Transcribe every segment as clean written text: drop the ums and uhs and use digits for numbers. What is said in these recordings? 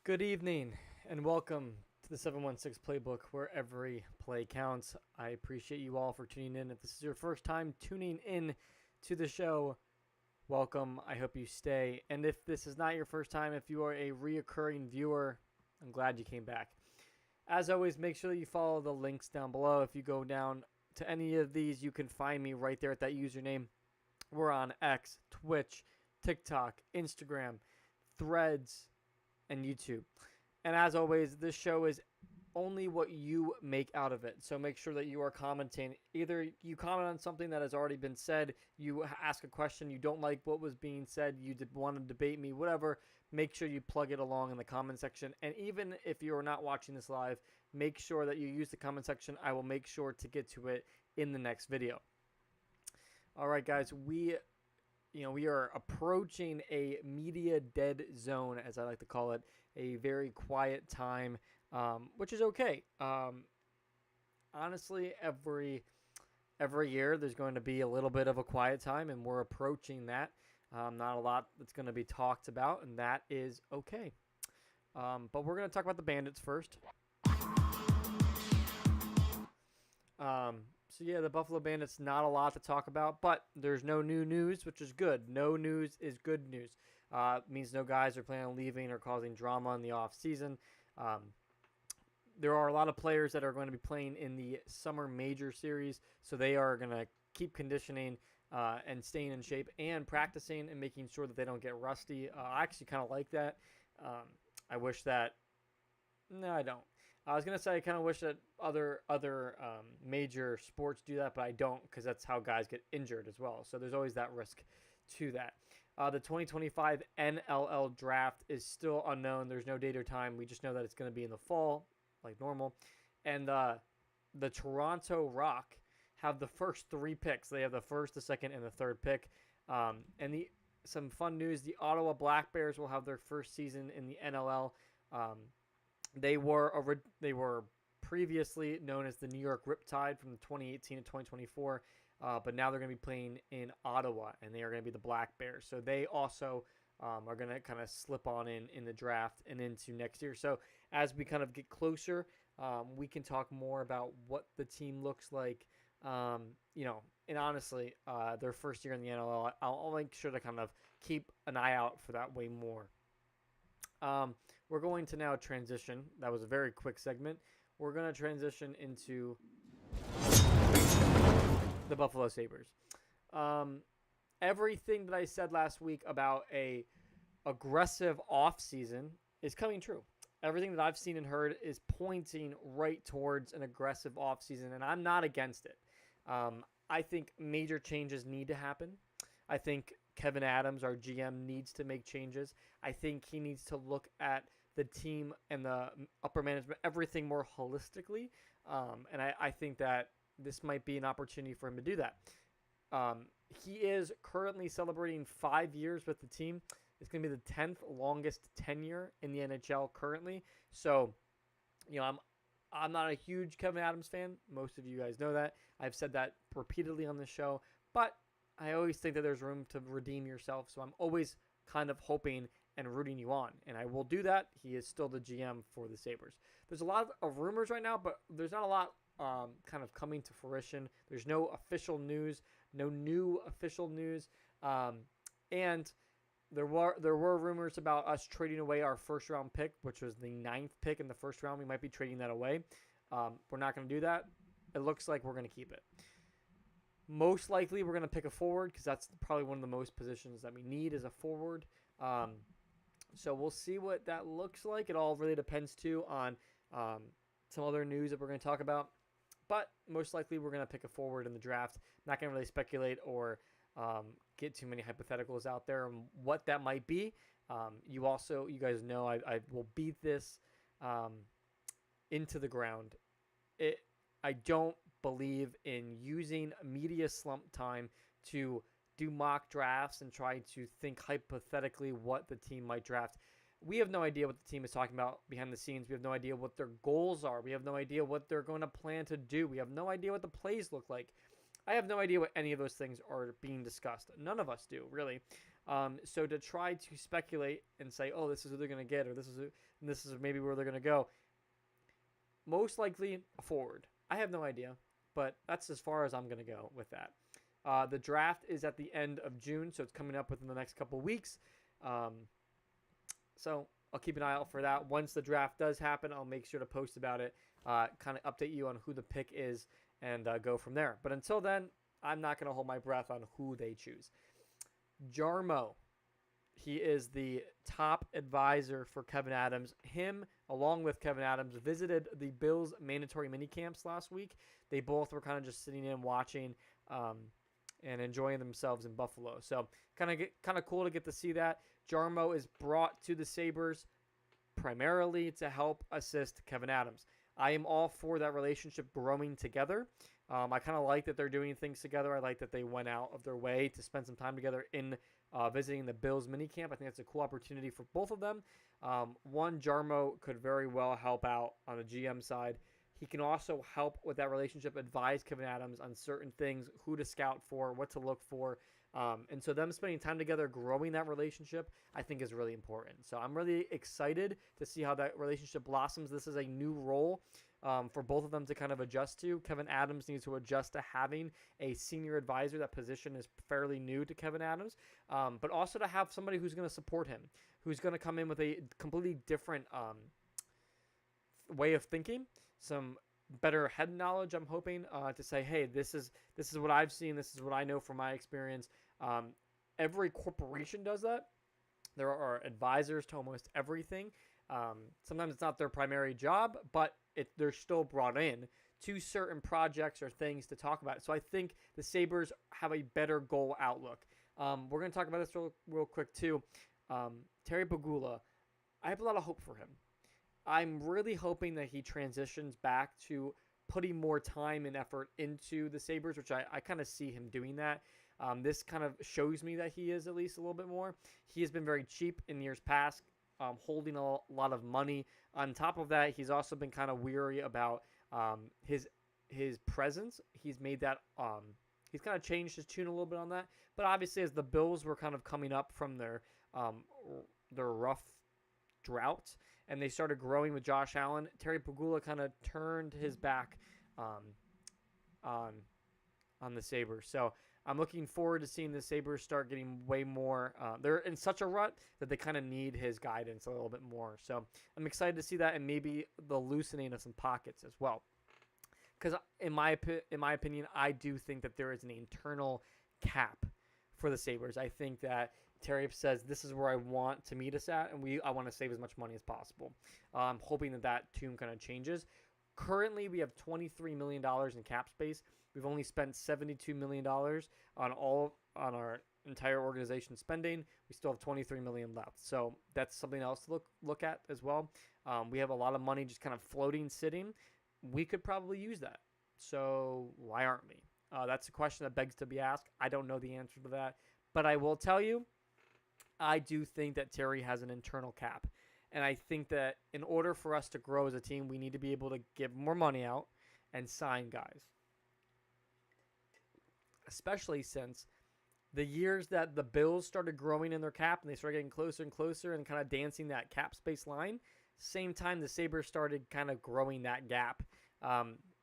Good evening and welcome to the 716 Playbook, where every play counts. I appreciate you all for tuning in. If this is your first time tuning in to the show, welcome. I hope you stay. And if this is not your first time, if you are a reoccurring viewer, I'm glad you came back. As always, make sure that you follow the links down below. If you go down to any of these, you can find me right there at that username. We're on X, Twitch, TikTok, Instagram, Threads, and YouTube. And as always, this show is only what you make out of it. So make sure that you are commenting. Either you comment on something that has already been said, you ask a question, you don't like what was being said, you want to debate me, whatever, make sure you plug it along in the comment section. And even if you are not watching this live, make sure that you use the comment section. I will make sure to get to it in the next video. All right, guys, we are approaching a media dead zone, as I like to call it, a very quiet time, which is okay. Honestly, every year there's going to be a little bit of a quiet time, and we're approaching that. Not a lot that's going to be talked about, and that is okay. But we're going to talk about the Bandits first. So yeah, the Buffalo Bandits, not a lot to talk about, but there's no new news, which is good. No news is good news. Means no guys are planning on leaving or causing drama in the off season. There are a lot of players that are going to be playing in the summer major series, so they are going to keep conditioning and staying in shape and practicing and making sure that they don't get rusty. I actually kind of like that. I wish that. No, I don't. I was going to say I kind of wish that other major sports do that, but I don't, because that's how guys get injured as well. So there's always that risk to that. The 2025 NLL draft is still unknown. There's no date or time. We just know that it's going to be in the fall, like normal. And the Toronto Rock have the first three picks. They have the first, the second, and the third pick. Some fun news, the Ottawa Black Bears will have their first season in the NLL. They were previously known as the New York Riptide from 2018 to 2024, but now they're going to be playing in Ottawa, and they are going to be the Black Bears. So they also are going to kind of slip on in the draft and into next year. So as we kind of get closer, we can talk more about what the team looks like. And honestly, their first year in the NLL, I'll make sure to kind of keep an eye out for that way more. We're going to now transition. That was a very quick segment. We're going to transition into the Buffalo Sabres. Everything that I said last week about a aggressive offseason is coming true. Everything that I've seen and heard is pointing right towards an aggressive offseason, and I'm not against it. I think major changes need to happen. I think Kevin Adams, our GM, needs to make changes. I think he needs to look at the team and the upper management, everything more holistically. And I think that this might be an opportunity for him to do that. He is currently celebrating 5 years with the team. It's going to be the 10th longest tenure in the NHL currently. So, I'm not a huge Kevin Adams fan. Most of you guys know that. I've said that repeatedly on this show. But I always think that there's room to redeem yourself, so I'm always kind of hoping and rooting you on, and I will do that. He is still the GM for the Sabres. There's a lot of rumors right now, but there's not a lot kind of coming to fruition. There's no official news, no new official news, and there were rumors about us trading away our first-round pick, which was the 9th pick in the first round. We might be trading that away. We're not going to do that. It looks like we're going to keep it. Most likely, we're going to pick a forward, because that's probably one of the most positions that we need is a forward. So we'll see what that looks like. It all really depends, too, on some other news that we're going to talk about. But most likely, we're going to pick a forward in the draft. Not going to really speculate or get too many hypotheticals out there on what that might be. You guys know I will beat this into the ground. I don't believe in using media slump time to do mock drafts and try to think hypothetically what the team might draft. We have no idea what the team is talking about behind the scenes. We have no idea what their goals are. We have no idea what they're going to plan to do. We have no idea what the plays look like. I have no idea what any of those things are being discussed. None of us do, really. So to try to speculate and say, oh, this is who they're going to get, or this is maybe where they're going to go, most likely a forward. I have no idea, but that's as far as I'm going to go with that. The draft is at the end of June, so it's coming up within the next couple weeks. So I'll keep an eye out for that. Once the draft does happen, I'll make sure to post about it, kind of update you on who the pick is, and go from there. But until then, I'm not going to hold my breath on who they choose. Jarmo, he is the top advisor for Kevyn Adams. Him, along with Kevyn Adams, visited the Bills' mandatory minicamps last week. They both were kind of just sitting in watching and enjoying themselves in Buffalo. So kind of cool to get to see that. Jarmo is brought to the Sabres primarily to help assist Kevyn Adams. I am all for that relationship growing together. I kind of like that they're doing things together. I like that they went out of their way to spend some time together in visiting the Bills minicamp. I think that's a cool opportunity for both of them. One, Jarmo could very well help out on the GM side. He can also help with that relationship, advise Kevyn Adams on certain things, who to scout for, what to look for. And so them spending time together, growing that relationship, I think is really important. So I'm really excited to see how that relationship blossoms. This is a new role for both of them to kind of adjust to. Kevyn Adams needs to adjust to having a senior advisor. That position is fairly new to Kevyn Adams, but also to have somebody who's going to support him, who's going to come in with a completely different way of thinking, some better head knowledge. I'm hoping to say, hey, this is what I've seen. This is what I know from my experience. Every corporation does that. There are advisors to almost everything. Sometimes it's not their primary job, but they're still brought in to certain projects or things to talk about. So I think the Sabres have a better goal outlook. We're going to talk about this real quick too. Terry Pegula, I have a lot of hope for him. I'm really hoping that he transitions back to putting more time and effort into the Sabres, which I kind of see him doing that. This kind of shows me that he is at least a little bit more. He has been very cheap in years past, holding a lot of money. On top of that, he's also been kind of weary about his presence. He's made that he's kind of changed his tune a little bit on that. But obviously, as the Bills were kind of coming up from their rough drought and they started growing with Josh Allen, Terry Pegula kind of turned his back on the Sabres. So I'm looking forward to seeing the Sabres start getting way more. They're in such a rut that they kind of need his guidance a little bit more. So I'm excited to see that, and maybe the loosening of some pockets as well. Because in my opinion, I do think that there is an internal cap for the Sabres. I think that Terry says, this is where I want to meet us at, and I want to save as much money as possible. I'm hoping that tune kind of changes. Currently, we have $23 million in cap space. We've only spent $72 million on our entire organization spending. We still have $23 million left. So that's something else to look at as well. We have a lot of money just kind of floating, sitting. We could probably use that. So why aren't we? That's a question that begs to be asked. I don't know the answer to that. But I will tell you, I do think that Terry has an internal cap. And I think that in order for us to grow as a team, we need to be able to give more money out and sign guys. Especially since the years that the Bills started growing in their cap and they started getting closer and closer and kind of dancing that cap space line, same time the Sabres started kind of growing that gap.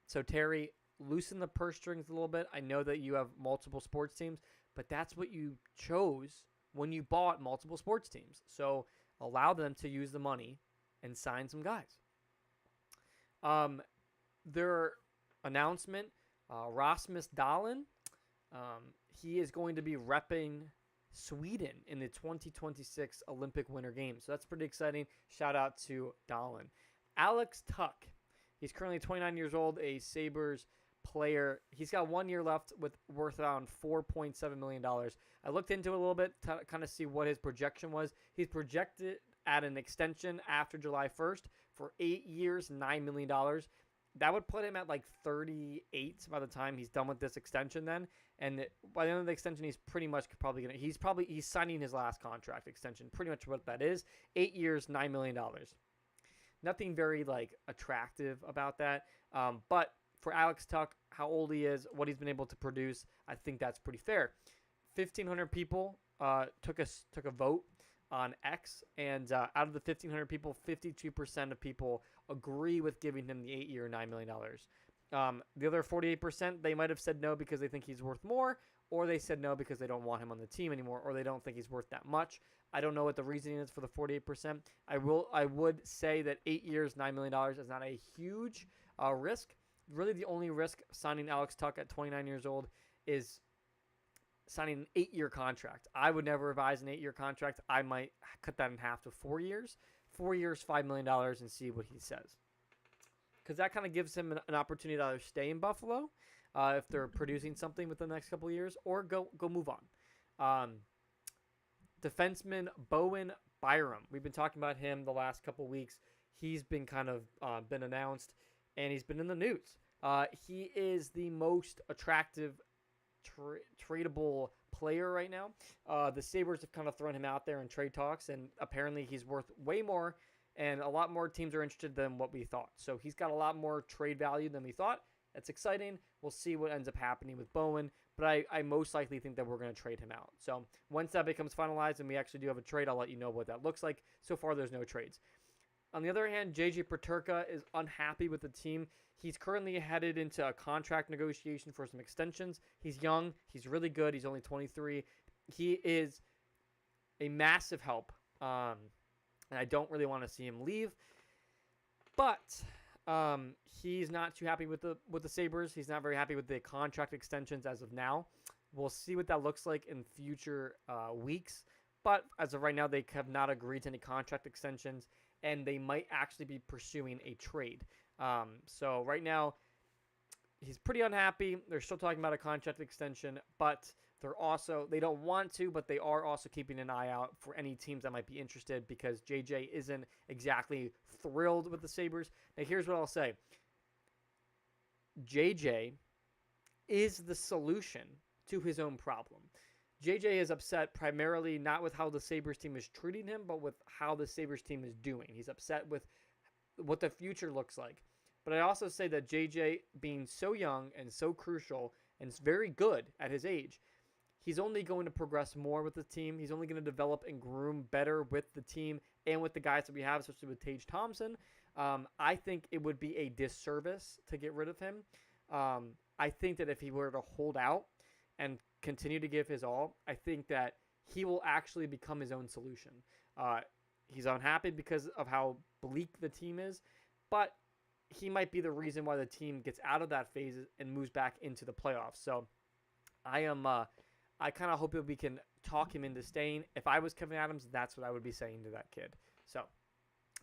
So Terry, loosen the purse strings a little bit. I know that you have multiple sports teams, but that's what you chose when you bought multiple sports teams. So allow them to use the money and sign some guys. Their announcement, Rasmus Dahlin, he is going to be repping Sweden in the 2026 Olympic Winter Games. So that's pretty exciting. Shout out to Dahlin. Alex Tuck, he's currently 29 years old, a Sabres player. He's got 1 year left worth around $4.7 million. I looked into it a little bit to kind of see what his projection was. He's projected at an extension after July 1st for 8 years, $9 million. That would put him at like 38 by the time he's done with this extension then. And by the end of the extension, he's pretty much probably going to, he's signing his last contract extension. Pretty much what that is. 8 years, $9 million. Nothing very like attractive about that. But for Alex Tuck, how old he is, what he's been able to produce, I think that's pretty fair. 1,500 people took a vote on X, and out of the 1,500 people, 52% of people agree with giving him the 8-year, $9 million. The other 48%, they might have said no because they think he's worth more, or they said no because they don't want him on the team anymore, or they don't think he's worth that much. I don't know what the reasoning is for the 48%. I would say that 8 years, $9 million is not a huge risk. Really, the only risk signing Alex Tuck at 29 years old is signing an 8-year contract. I would never revise an 8-year contract. I might cut that in half to 4 years. 4 years, $5 million, and see what he says. Because that kind of gives him an opportunity to either stay in Buffalo if they're producing something within the next couple of years, or go move on. Defenseman Bowen Byram. We've been talking about him the last couple of weeks. He's been kind of been announced, and he's been in the news. He is the most attractive tradable player right now. The Sabres have kind of thrown him out there in trade talks, and apparently he's worth way more, and a lot more teams are interested than what we thought. So he's got a lot more trade value than we thought. That's exciting. We'll see what ends up happening with Bowen, but I most likely think that we're going to trade him out. So once that becomes finalized and we actually do have a trade, I'll let you know what that looks like. So far, there's no trades. On the other hand, JJ Peterka is unhappy with the team. He's currently headed into a contract negotiation for some extensions. He's young. He's really good. He's only 23. He is a massive help, and I don't really want to see him leave. But he's not too happy with the Sabres. He's not very happy with the contract extensions as of now. We'll see what that looks like in future weeks. But as of right now, they have not agreed to any contract extensions, and they might actually be pursuing a trade. So right now, he's pretty unhappy. They're still talking about a contract extension, but they don't want to, but they are also keeping an eye out for any teams that might be interested, because JJ isn't exactly thrilled with the Sabres. Now, here's what I'll say. JJ is the solution to his own problem. JJ is upset primarily not with how the Sabres team is treating him, but with how the Sabres team is doing. He's upset with what the future looks like. But I also say that JJ, being so young and so crucial and very good at his age, he's only going to progress more with the team. He's only going to develop and groom better with the team and with the guys that we have, especially with Tage Thompson. I think it would be a disservice to get rid of him. I think that if he were to hold out and continue to give his all, I think that he will actually become his own solution. He's unhappy because of how bleak the team is, but he might be the reason why the team gets out of that phase and moves back into the playoffs. So I kind of hope that we can talk him into staying. If I was Kevin Adams, that's what I would be saying to that kid. So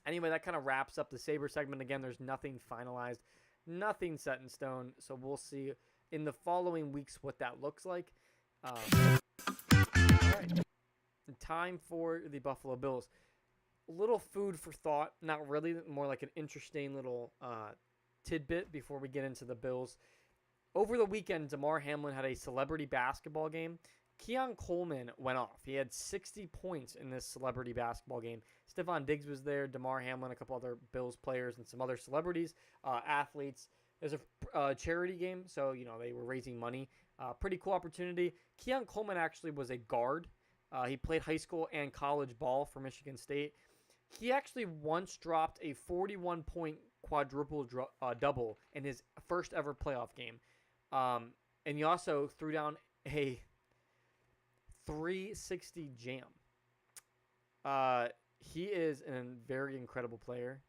anyway, that kind of wraps up the Sabre segment. Again, there's nothing finalized, nothing set in stone. So we'll see in the following weeks what that looks like. All right. Time for the Buffalo Bills. A little food for thought, not really, more like an interesting little tidbit before we get into the Bills. Over the weekend, Damar Hamlin had a celebrity basketball game. Keon Coleman went off. He had 60 points in this celebrity basketball game. Stephon Diggs was there, Damar Hamlin, a couple other Bills players, and some other celebrities, athletes. It was a charity game, so they were raising money. Pretty cool opportunity. Keon Coleman actually was a guard. He played high school and college ball for Michigan State. He actually once dropped a 41-point quadruple double in his first ever playoff game. And he also threw down a 360 jam. He is a very incredible player.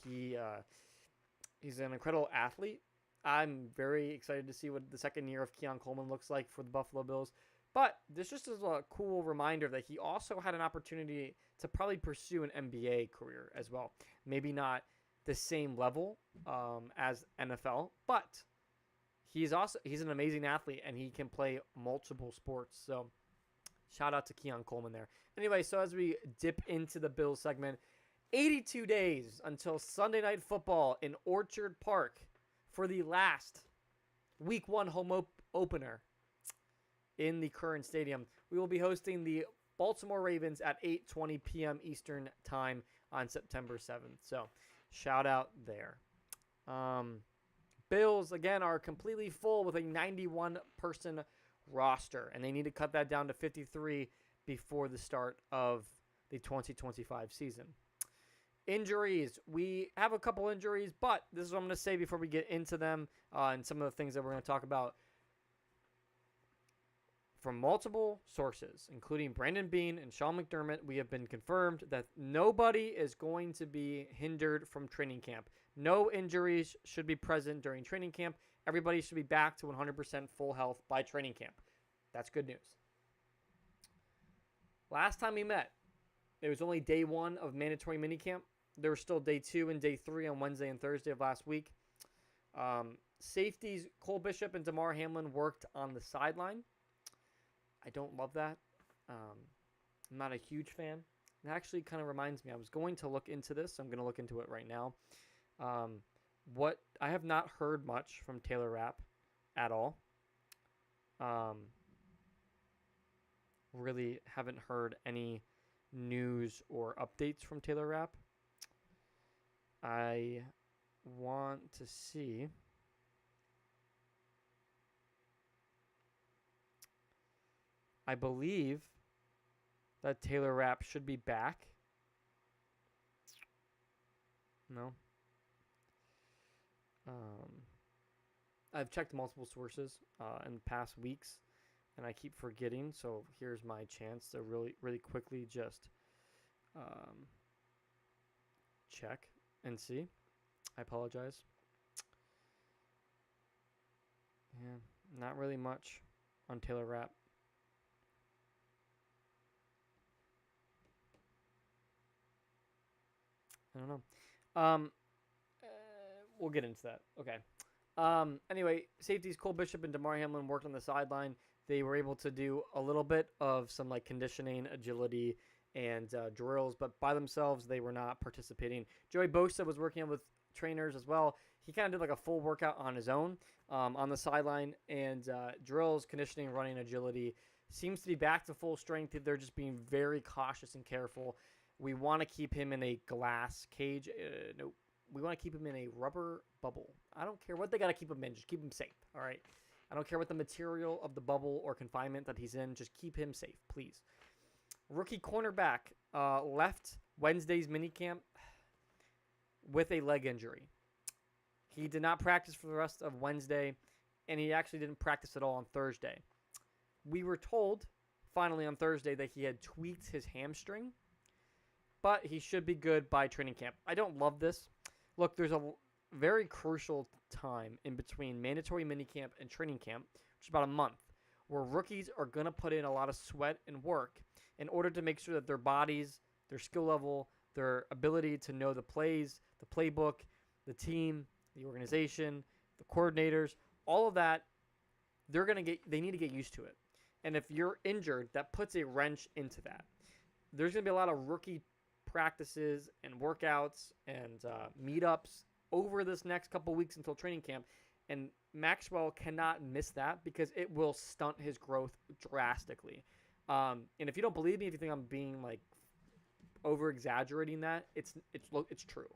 He's an incredible athlete. I'm very excited to see what the second year of Keon Coleman looks like for the Buffalo Bills. But this just is a cool reminder that he also had an opportunity to probably pursue an NBA career as well. Maybe not the same level as NFL, but he's an amazing athlete, and he can play multiple sports. So shout out to Keon Coleman there. Anyway, so as we dip into the Bills segment, 82 days until Sunday Night Football in Orchard Park for the last Week 1 home opener in the current stadium. We will be hosting the Baltimore Ravens at 8:20 p.m. Eastern Time on September 7th. So shout out there. Bills, again, are completely full with a 91-person roster, and they need to cut that down to 53 before the start of the 2025 season. Injuries. We have a couple injuries, but this is what I'm going to say before we get into them and some of the things that we're going to talk about. From multiple sources, including Brandon Beane and Sean McDermott, we have been confirmed that nobody is going to be hindered from training camp. No injuries should be present during training camp. Everybody should be back to 100% full health by training camp. That's good news. Last time we met, it was only day 1 of mandatory minicamp. There was still day 2 and day 3 on Wednesday and Thursday of last week. Safeties Cole Bishop and Damar Hamlin worked on the sideline. I don't love that. I'm not a huge fan. It actually kind of reminds me, I was going to look into this. So I'm going to look into it right now. What I have not heard much from Taylor Rapp at all. Really haven't heard any news or updates from Taylor Rapp. I want to see. I believe that Taylor Rapp should be back. No. I've checked multiple sources in the past weeks, and I keep forgetting. So here's my chance to really, really quickly just check and see. I apologize. Yeah, not really much on Taylor Rapp. I don't know. We'll get into that. Okay. Anyway, safeties Cole Bishop and Damar Hamlin worked on the sideline. They were able to do a little bit of some like conditioning, agility, and drills, but by themselves, they were not participating. Joey Bosa was working with trainers as well. He kind of did like a full workout on his own on the sideline, and drills, conditioning, running, agility. Seems to be back to full strength. They're just being very cautious and careful. We want to keep him in a glass cage. No, we want to keep him in a rubber bubble. I don't care what they got to keep him in. Just keep him safe, all right? I don't care what the material of the bubble or confinement that he's in. Just keep him safe, please. Rookie cornerback left Wednesday's minicamp with a leg injury. He did not practice for the rest of Wednesday, and he actually didn't practice at all on Thursday. We were told, finally on Thursday, that he had tweaked his hamstring, but he should be good by training camp. I don't love this. Look, there's a very crucial time in between mandatory minicamp and training camp, which is about a month, where rookies are going to put in a lot of sweat and work in order to make sure that their bodies, their skill level, their ability to know the plays, the playbook, the team, the organization, the coordinators, all of that, they need to get used to it. And if you're injured, that puts a wrench into that. There's going to be a lot of rookie practices and workouts and meetups over this next couple weeks until training camp, and Maxwell cannot miss that because it will stunt his growth drastically. And if you don't believe me, if you think I'm being like over exaggerating that, it's true.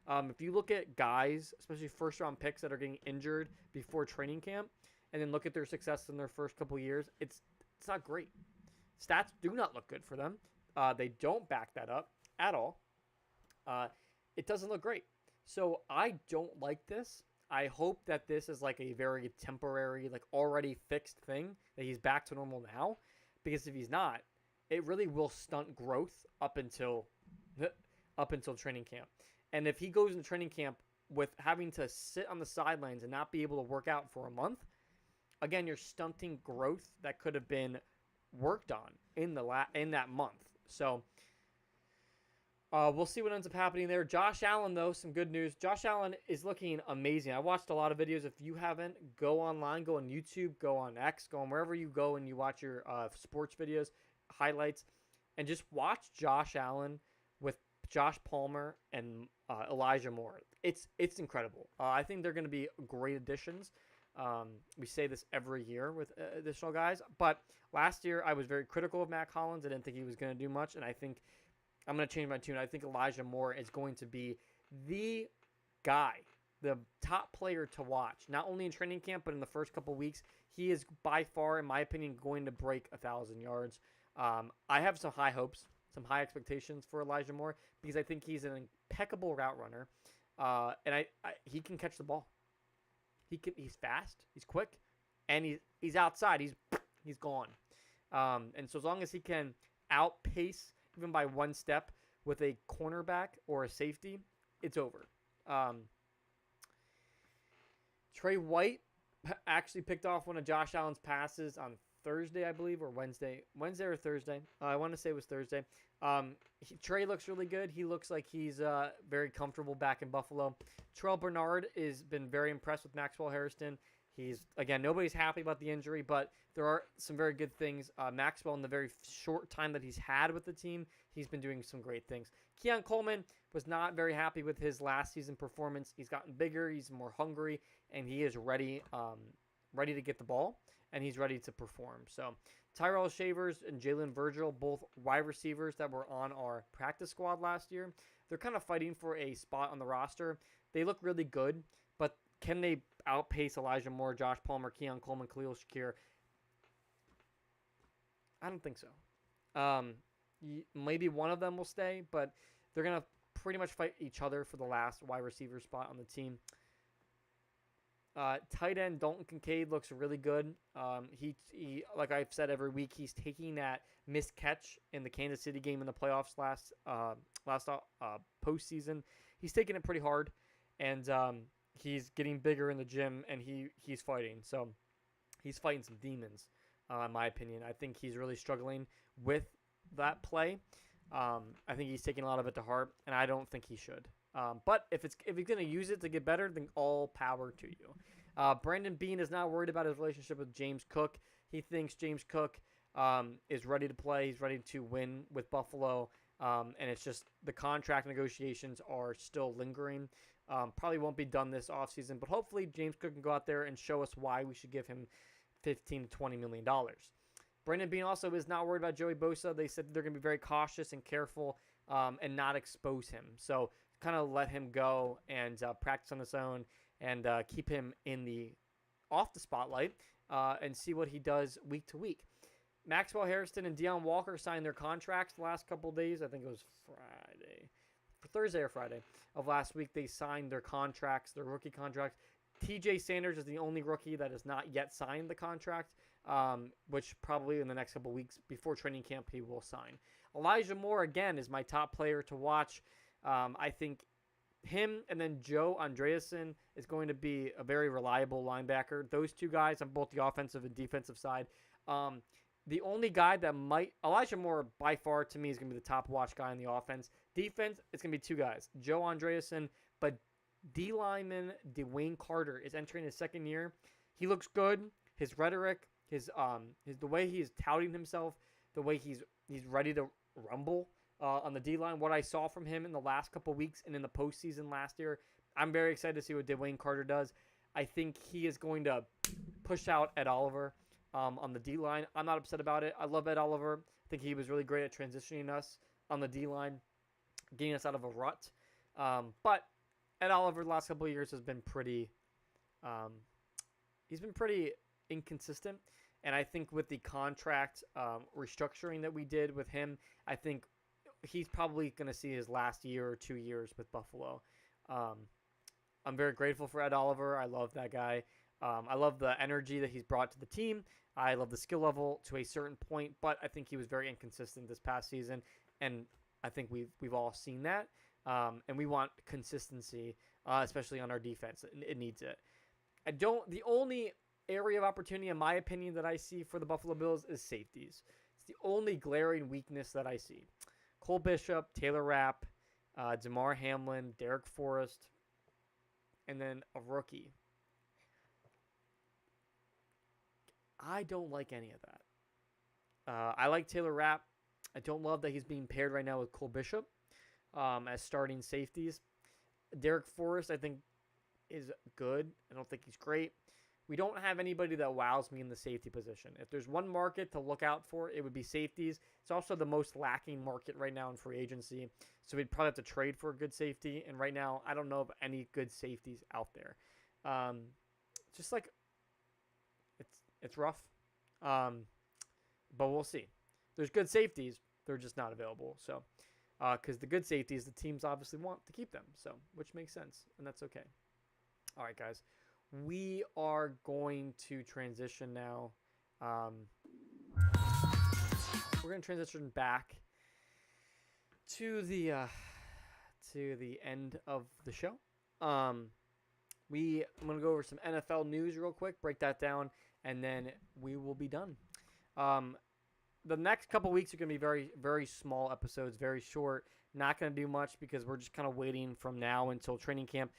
If you look at guys, especially first round picks that are getting injured before training camp, and then look at their success in their first couple years, it's not great. Stats do not look good for them. They don't back that up at all. It doesn't look great. So I don't like this. I hope that this is like a very temporary, like already fixed thing, that he's back to normal now. Because if he's not, it really will stunt growth up until training camp. And if he goes into training camp with having to sit on the sidelines and not be able to work out for a month, again, you're stunting growth that could have been worked on in that month. So we'll see what ends up happening there. Josh Allen, though, some good news. Josh Allen is looking amazing. I watched a lot of videos. If you haven't, go online, go on YouTube, go on X, go on wherever you go and you watch your sports videos, highlights, and just watch Josh Allen with Josh Palmer and Elijah Moore. It's incredible. I think they're going to be great additions. We say this every year with additional guys, but last year I was very critical of Matt Collins. I didn't think he was going to do much, and I think I'm going to change my tune. I think Elijah Moore is going to be the guy the top player to watch, not only in training camp, but in the first couple weeks. He is by far, in my opinion, going to break 1,000 yards. I have some high hopes, some high expectations for Elijah Moore because I think he's an impeccable route runner, and he can catch the ball. He's fast, he's quick, and he's outside. He's gone. And so as long as he can outpace even by one step with a cornerback or a safety, it's over. Trey White actually picked off one of Josh Allen's passes on Thursday, I believe, or Wednesday or Thursday. I want to say it was Thursday. Trey looks really good. He looks like he's very comfortable back in Buffalo. Terrell Bernard has been very impressed with Maxwell Hairston. Again, nobody's happy about the injury, but there are some very good things. Maxwell, in the very short time that he's had with the team, he's been doing some great things. Keon Coleman was not very happy with his last season performance. He's gotten bigger, he's more hungry, and he is ready to get the ball, and he's ready to perform. So Tyrell Shavers and Jalen Virgil, both wide receivers that were on our practice squad last year, they're kind of fighting for a spot on the roster. They look really good, but can they outpace Elijah Moore, Josh Palmer, Keon Coleman, Khalil Shakir? I don't think so. Maybe one of them will stay, but they're going to pretty much fight each other for the last wide receiver spot on the team. Tight end Dalton Kincaid looks really good. He like I've said every week, he's taking that missed catch in the Kansas City game in the playoffs last postseason. He's taking it pretty hard, and he's getting bigger in the gym, and he's fighting. So he's fighting some demons, in my opinion. I think he's really struggling with that play. I think he's taking a lot of it to heart, and I don't think he should. But if he's going to use it to get better, then all power to you. Brandon Beane is not worried about his relationship with James Cook. He thinks James Cook is ready to play. He's ready to win with Buffalo. And it's just the contract negotiations are still lingering. Probably won't be done this offseason, but hopefully James Cook can go out there and show us why we should give him $15 to $20 million. Brandon Beane also is not worried about Joey Bosa. They said they're going to be very cautious and careful and not expose him. So kind of let him go and practice on his own and keep him off the spotlight and see what he does week to week. Maxwell Hairston and Deion Walker signed their contracts the last couple of days. I think it was Thursday or Friday of last week. They signed their contracts, their rookie contracts. TJ Sanders is the only rookie that has not yet signed the contract, which probably in the next couple of weeks before training camp he will sign. Elijah Moore, again, is my top player to watch. I think him and then Joe Andreasen is going to be a very reliable linebacker. Those two guys on both the offensive and defensive side. The only guy that Elijah Moore by far to me is going to be the top watch guy on the offense. Defense, it's going to be two guys, Joe Andreasen, but D lineman Dwayne Carter is entering his second year. He looks good. His rhetoric, the way he's touting himself, the way he's ready to rumble on the D-line, what I saw from him in the last couple weeks and in the postseason last year, I'm very excited to see what Dwayne Carter does. I think he is going to push out Ed Oliver on the D-line. I'm not upset about it. I love Ed Oliver. I think he was really great at transitioning us on the D-line, getting us out of a rut. But Ed Oliver the last couple of years has been pretty inconsistent. And I think with the contract restructuring that we did with him, I think he's probably going to see his last year or 2 years with Buffalo. I'm very grateful for Ed Oliver. I love that guy. I love the energy that he's brought to the team. I love the skill level to a certain point, but I think he was very inconsistent this past season, and I think we've all seen that. And we want consistency, especially on our defense. It needs it. The only area of opportunity, in my opinion, that I see for the Buffalo Bills is safeties. It's the only glaring weakness that I see. Cole Bishop, Taylor Rapp, Damar Hamlin, Derek Forrest, and then a rookie. I don't like any of that. I like Taylor Rapp. I don't love that he's being paired right now with Cole Bishop as starting safeties. Derek Forrest, I think, is good. I don't think he's great. we don't have anybody that wows me in the safety position. If there's one market to look out for, it would be safeties. It's also the most lacking market right now in free agency. So we'd probably have to trade for a good safety. And right now, I don't know of any good safeties out there. Just like it's rough. But we'll see. There's good safeties. They're just not available. So, because the good safeties, the teams obviously want to keep them. So, which makes sense. And that's okay. All right, guys. We are going to transition now. We're going to transition back to the end of the show. I'm going to go over some NFL news real quick, break that down, and then we will be done. The next couple weeks are going to be very, very small episodes, very short. Not going to do much because we're just kind of waiting from now until training camp.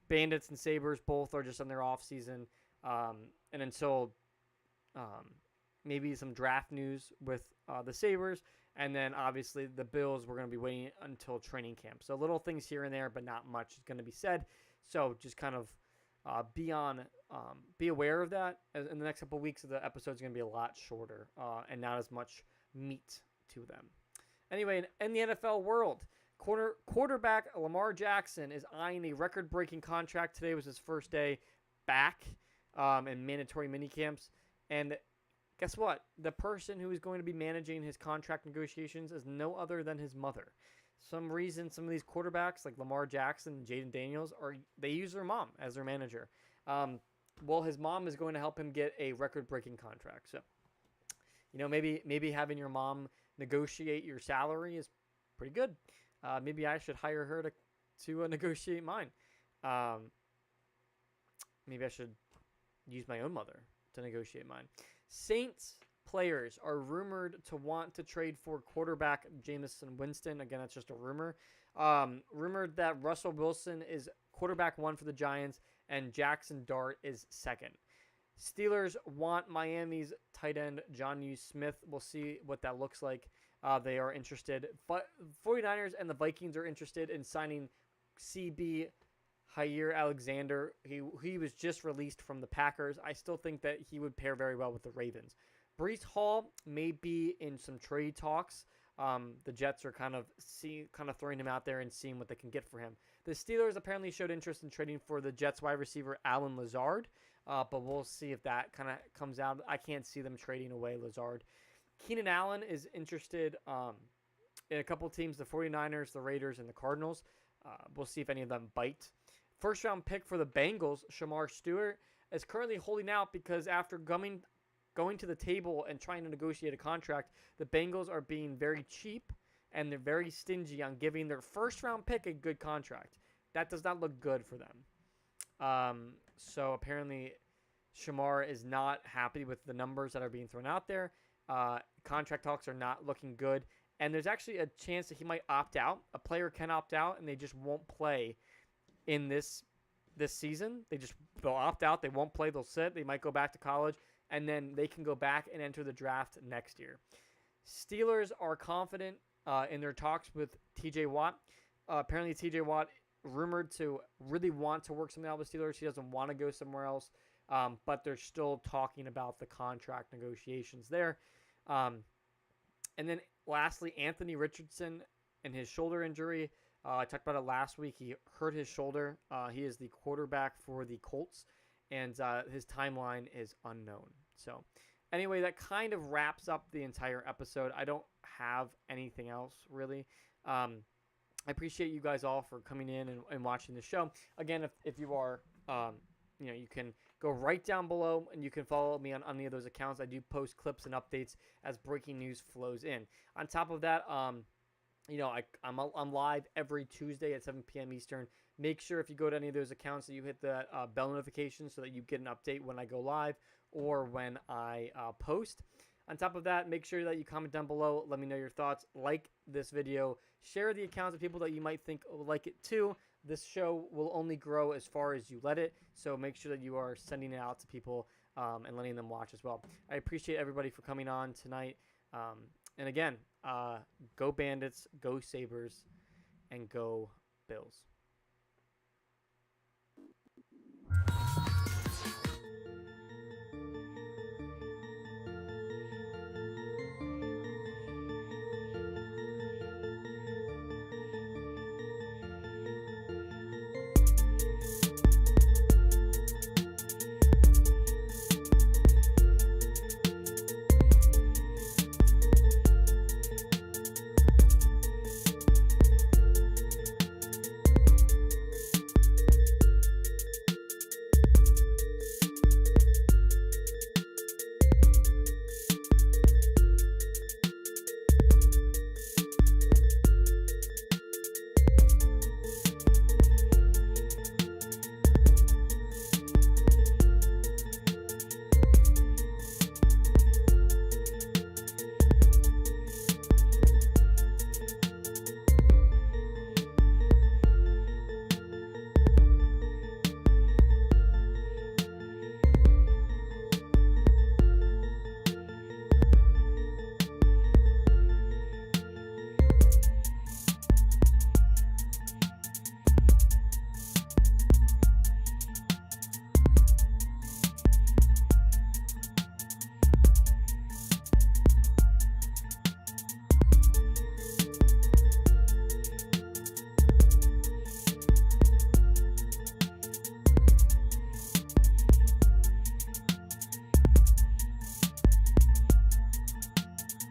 Bandits and Sabres both are just on their off season, and until maybe some draft news with the Sabres, and then obviously the Bills, we're going to be waiting until training camp. So little things here and there, but not much is going to be said. So just kind of be aware of that. In the next couple of weeks, the episode's going to be a lot shorter and not as much meat to them. Anyway, in the NFL world, quarterback Lamar Jackson is eyeing a record-breaking contract. Today was his first day back in mandatory minicamps. And guess what? The person who is going to be managing his contract negotiations is no other than his mother. Some reason some of these quarterbacks like Lamar Jackson and Jaden Daniels, they use their mom as their manager. Well, his mom is going to help him get a record-breaking contract. So, maybe having your mom negotiate your salary is pretty good. Maybe I should hire her to negotiate mine. Maybe I should use my own mother to negotiate mine. Saints players are rumored to want to trade for quarterback Jameis Winston. Again, that's just a rumor. Rumored that Russell Wilson is quarterback 1 for the Giants and Jackson Dart is second. Steelers want Miami's tight end Jonnu Smith. We'll see what that looks like. They are interested. But 49ers and the Vikings are interested in signing CB Jair Alexander. He was just released from the Packers. I still think that he would pair very well with the Ravens. Breece Hall may be in some trade talks. The Jets are kind of throwing him out there and seeing what they can get for him. The Steelers apparently showed interest in trading for the Jets wide receiver Allen Lazard, but we'll see if that kind of comes out. I can't see them trading away Lazard. Keenan Allen is interested in a couple teams, the 49ers, the Raiders, and the Cardinals. We'll see if any of them bite. First-round pick for the Bengals, Shamar Stewart, is currently holding out because after going to the table and trying to negotiate a contract, the Bengals are being very cheap and they're very stingy on giving their first-round pick a good contract. That does not look good for them. So apparently Shamar is not happy with the numbers that are being thrown out there. Contract talks are not looking good. And there's actually a chance that he might opt out. A player can opt out and they just won't play in this season. They'll opt out. They won't play. They'll sit. They might go back to college. And then they can go back and enter the draft next year. Steelers are confident in their talks with TJ Watt. Apparently TJ Watt rumored to really want to work something out with Steelers. He doesn't want to go somewhere else. But they're still talking about the contract negotiations there. And then lastly, Anthony Richardson and his shoulder injury. I talked about it last week. He hurt his shoulder. He is the quarterback for the Colts, and his timeline is unknown. So anyway, that kind of wraps up the entire episode. I don't have anything else really. I appreciate you guys all for coming in and watching the show. Again, if you are, you can go right down below and you can follow me on any of those accounts. I do post clips and updates as breaking news flows in. On top of that, I'm live every Tuesday at 7 p.m. Eastern. Make sure if you go to any of those accounts that you hit the bell notification so that you get an update when I go live or when I post. On top of that, make sure that you comment down below. Let me know your thoughts. Like this video. Share the accounts with people that you might think will like it too. This show will only grow as far as you let it. So make sure that you are sending it out to people and letting them watch as well. I appreciate everybody for coming on tonight. And again, go Bandits, go Sabres, and go Bills.